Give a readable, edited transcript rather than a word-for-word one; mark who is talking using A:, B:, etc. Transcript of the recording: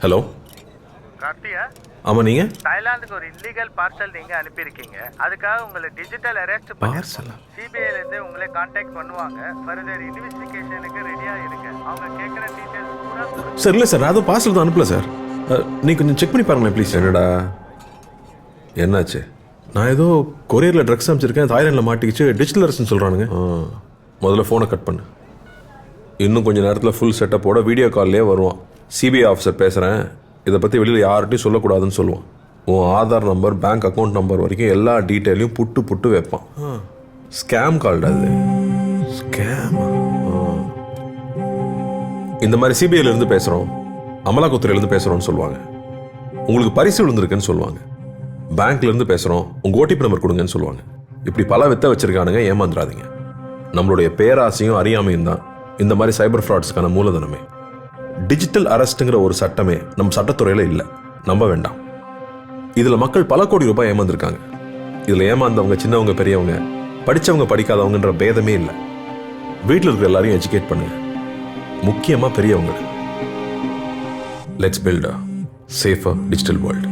A: Hello
B: கார்த்தியா,
A: ஆமாம் நீங்கள்
B: தாய்லாந்துக்கு ஒரு இல்லீகல் பார்சல் நீங்க அனுப்பியிருக்கீங்க. அதுக்காக உங்களை டிஜிட்டல் அரெஸ்ட்
A: பார்சலா?
B: சிபிஐல இருந்து உங்களை கான்டாக்ட் பண்ணுவாங்க. ஃபர்தர் இன்வெஸ்டிகேஷனுக்கு ரெடியா இருங்க. அவங்க கேட்குற டீடைல்ஸ் பூரா
A: சார் இல்லை சார், நான் அதுவும் பார்சல் தான் அனுப்பல சார். நீங்கள் கொஞ்சம் செக் பண்ணி பாருங்களேன் ப்ளீஸ். என்னடா என்னாச்சு? நான் ஏதோ கொரியரில் ட்ரக்ஸ் அனுப்பிச்சிருக்கேன், தாய்லாண்டில் மாட்டிக்கிச்சு, டிஜிட்டல் அரெஸ்ட்னு சொல்கிறானுங்க. முதல்ல ஃபோனை கட் பண்ணு. இன்னும் கொஞ்சம் நேரத்தில் ஃபுல் செட்டப்போட வீடியோ கால்லேயே வருவான். சிபிஐ ஆஃபீஸர் பேசுகிறேன், இதை பற்றி வெளியில் யார்கிட்டையும் சொல்லக்கூடாதுன்னு சொல்லுவான். உன் Aadhaar number, bank account number வரைக்கும் எல்லா டீட்டெயிலையும் புட்டு புட்டு வைப்பான். ஸ்கேம் கால்டா அது. ஸ்கேம். இந்த மாதிரி சிபிஐலேருந்து பேசுகிறோம், அமலாக்கத்துறையிலேருந்து பேசுகிறோன்னு சொல்லுவாங்க. உங்களுக்கு பரிசு விழுந்திருக்குன்னு சொல்லுவாங்க. பேங்க்லேருந்து பேசுகிறோம், உங்கள் ஓடிபி நம்பர் கொடுங்கன்னு சொல்லுவாங்க. இப்படி பல வித்த வச்சுருக்கானுங்க, ஏமாந்துடாதீங்க. நம்மளுடைய பேராசையும் அறியாமையும் தான் இந்த மாதிரி சைபர் ஃப்ராட்ஸ்க்கான மூலதனமே. டிஜிட்டல் அரெஸ்ட்டுங்கிற ஒரு சட்டமே நம்ம சட்டத்துறையில் இல்லை, நம்ப வேண்டாம். இதில் மக்கள் பல கோடி ரூபாய் ஏமாந்துருக்காங்க. இதில் ஏமாந்தவங்க சின்னவங்க பெரியவங்க, படித்தவங்க படிக்காதவங்கன்ற பேதமே இல்லை. வீட்டில் இருக்கிற எல்லாரையும் எஜுகேட் பண்ணுங்க, முக்கியமாக பெரியவங்க. Let's build a safer digital world.